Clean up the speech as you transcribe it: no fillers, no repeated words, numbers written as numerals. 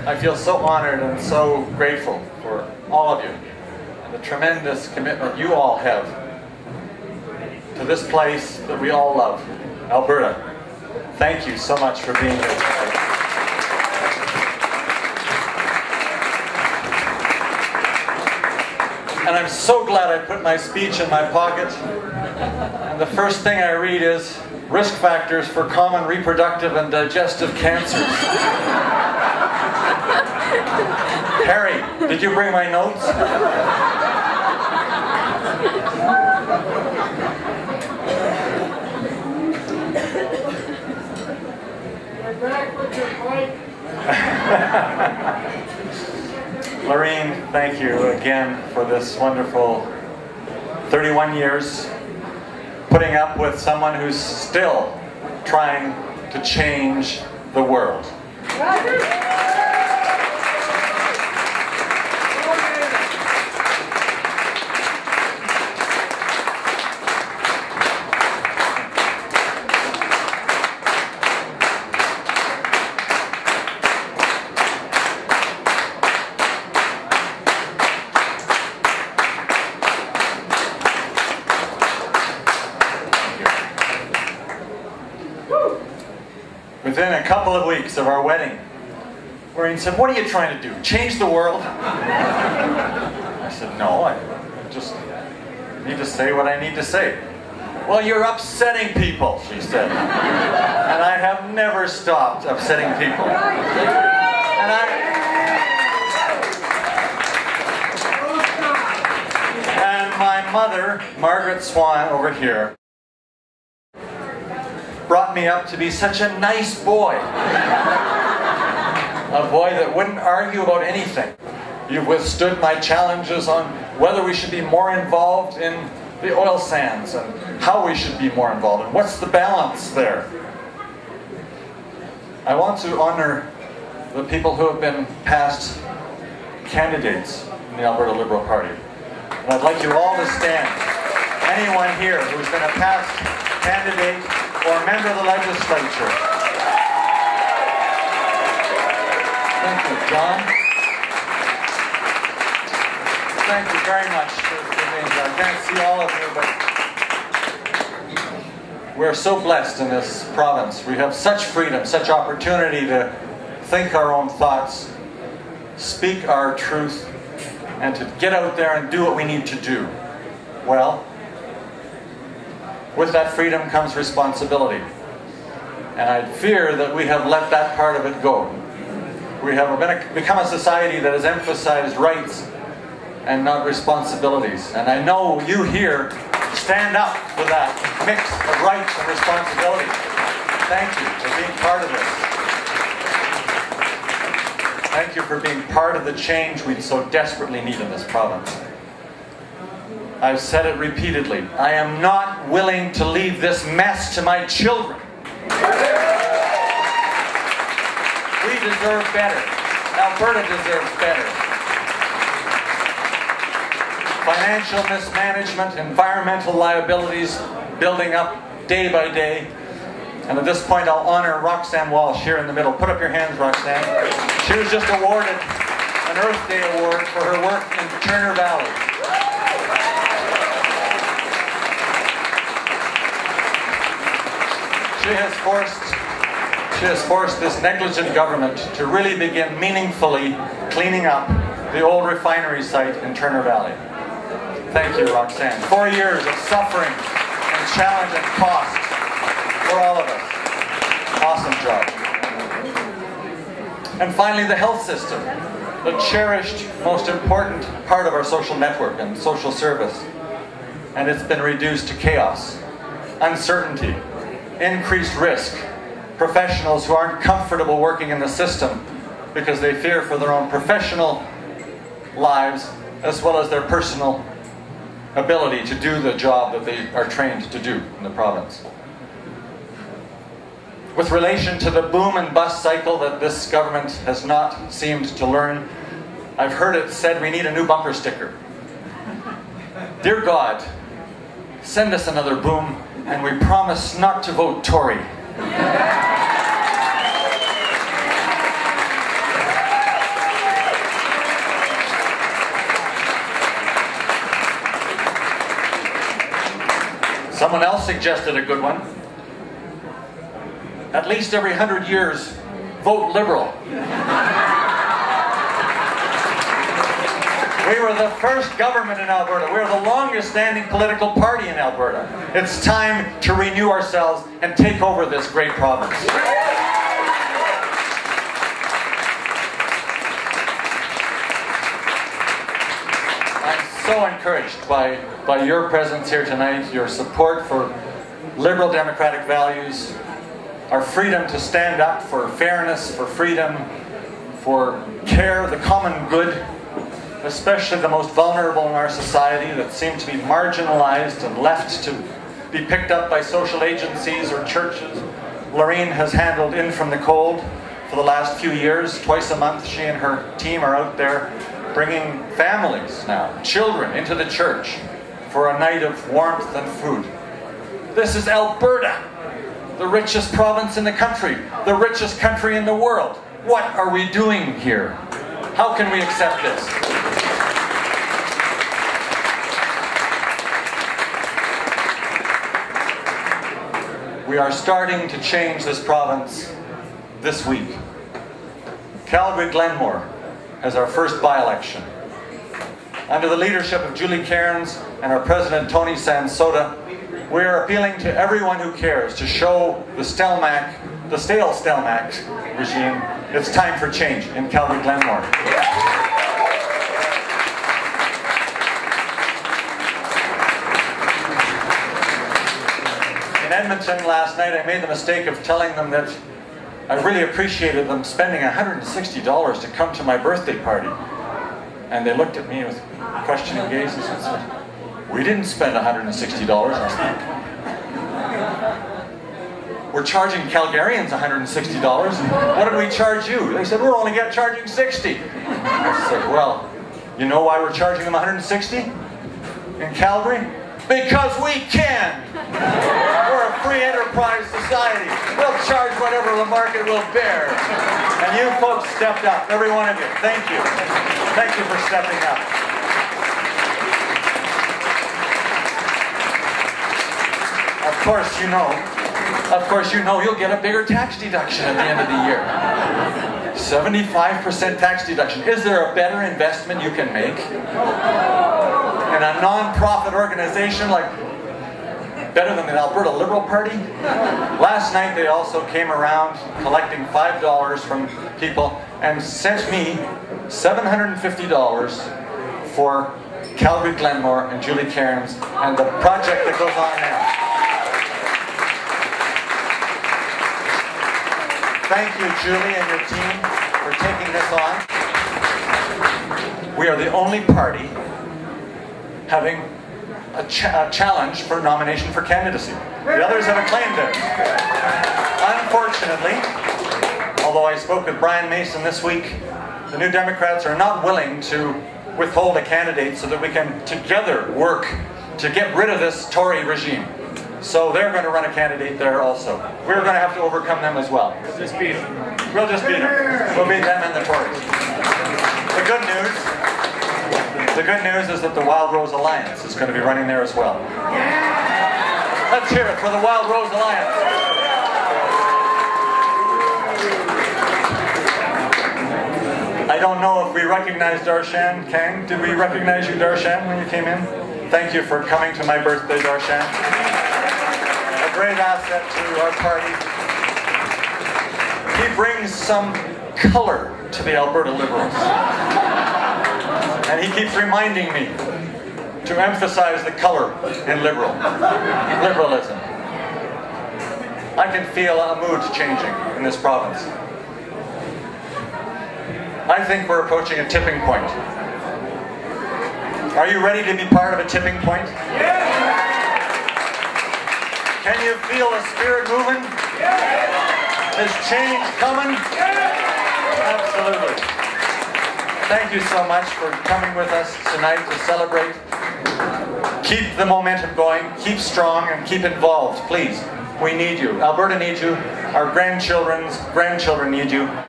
I feel so honored and so grateful for all of you and the tremendous commitment you all have to this place that we all love, Alberta. Thank you so much for being here tonight. And I'm so glad I put my speech in my pocket. And the first thing I read is risk factors for common reproductive and digestive cancers. Harry, did you bring my notes? Lorraine, thank you again for this wonderful 31 years putting up with someone who's still trying to change the world. Within a couple of weeks of our wedding, Lorraine said, "What are you trying to do? Change the world?" I said, "No, I just need to say what I need to say." "Well, you're upsetting people," she said. And I have never stopped upsetting people. And my mother, Margaret Swann, over here, brought me up to be such a nice boy. A boy that wouldn't argue about anything. You've withstood my challenges on whether we should be more involved in the oil sands and how we should be more involved and what's the balance there. I want to honor the people who have been past candidates in the Alberta Liberal Party. And I'd like you all to stand. Anyone here who's been a past candidate or a member of the legislature. Thank you, John. Thank you very much for being here. I can't see all of you, but we're so blessed in this province. We have such freedom, such opportunity to think our own thoughts, speak our truth, and to get out there and do what we need to do. Well, with that freedom comes responsibility. And I fear that we have let that part of it go. We have become a society that has emphasized rights and not responsibilities. And I know you here stand up for that mix of rights and responsibilities. Thank you for being part of this. Thank you for being part of the change we so desperately need in this province. I've said it repeatedly. I am not willing to leave this mess to my children. We deserve better. Alberta deserves better. Financial mismanagement, environmental liabilities building up day by day. And at this point I'll honor Roxanne Walsh here in the middle. Put up your hands, Roxanne. She was just awarded an Earth Day Award for her work in Turner Valley. She has forced this negligent government to really begin meaningfully cleaning up the old refinery site in Turner Valley. Thank you, Roxanne. 4 years of suffering and challenge and cost for all of us. Awesome job. And finally, the health system, the cherished, most important part of our social network and social service. And it's been reduced to chaos, uncertainty, increased risk, professionals who aren't comfortable working in the system because they fear for their own professional lives as well as their personal ability to do the job that they are trained to do in the province. With relation to the boom and bust cycle that this government has not seemed to learn, I've heard it said we need a new bumper sticker. Dear God, send us another boom and we promise not to vote Tory. Someone else suggested a good one. At least every 100 years, vote Liberal. We were the first government in Alberta. We are the longest standing political party in Alberta. It's time to renew ourselves and take over this great province. I'm so encouraged by your presence here tonight, your support for liberal democratic values, our freedom to stand up for fairness, for freedom, for care, the common good, especially the most vulnerable in our society that seem to be marginalized and left to be picked up by social agencies or churches. Lorraine has handled In From the Cold for the last few years. Twice a month she and her team are out there bringing families now, children, into the church for a night of warmth and food. This is Alberta, the richest province in the country, the richest country in the world. What are we doing here? How can we accept this? We are starting to change this province this week. Calgary-Glenmore has our first by-election. Under the leadership of Julie Cairns and our President Tony Sansota, we are appealing to everyone who cares to show the stale Stelmach regime it's time for change in Calgary-Glenmore. In Edmonton last night, I made the mistake of telling them that I really appreciated them spending $160 to come to my birthday party. And they looked at me with questioning gazes and said, "We didn't spend $160 last night. We're charging Calgarians $160. What did we charge you?" They said, "We're only charging $60. I said, "Well, you know why we're charging them $160 in Calgary? Because we can. We're a free enterprise society. We'll charge whatever the market will bear." And you folks stepped up, every one of you. Thank you. Thank you for stepping up. Of course you know you'll get a bigger tax deduction at the end of the year. 75% tax deduction. Is there a better investment you can make? In a non-profit organization like better than the Alberta Liberal Party? Last night they also came around collecting $5 from people and sent me $750 for Calgary-Glenmore and Julie Cairns and the project that goes on now. Thank you, Julie and your team, for taking this on. We are the only party having a challenge for nomination for candidacy. The others have acclaimed it. Unfortunately, although I spoke with Brian Mason this week, the New Democrats are not willing to withhold a candidate so that we can together work to get rid of this Tory regime. So they're going to run a candidate there also. We're going to have to overcome them as well. We'll just beat them. We'll just beat them. We'll beat them and the Tories. The good news is that the Wild Rose Alliance is going to be running there as well. Let's hear it for the Wild Rose Alliance. I don't know if we recognized Darshan Kang. Did we recognize you, Darshan, when you came in? Thank you for coming to my birthday, Darshan. A great asset to our party. He brings some color to the Alberta Liberals. And he keeps reminding me to emphasize the color in liberalism. I can feel a mood changing in this province. I think we're approaching a tipping point. Are you ready to be part of a tipping point? Yeah. Can you feel the spirit moving? Yeah. Is change coming? Yeah. Absolutely. Thank you so much for coming with us tonight to celebrate. Keep the momentum going, keep strong, and keep involved, please. We need you. Alberta needs you. Our grandchildren's grandchildren need you.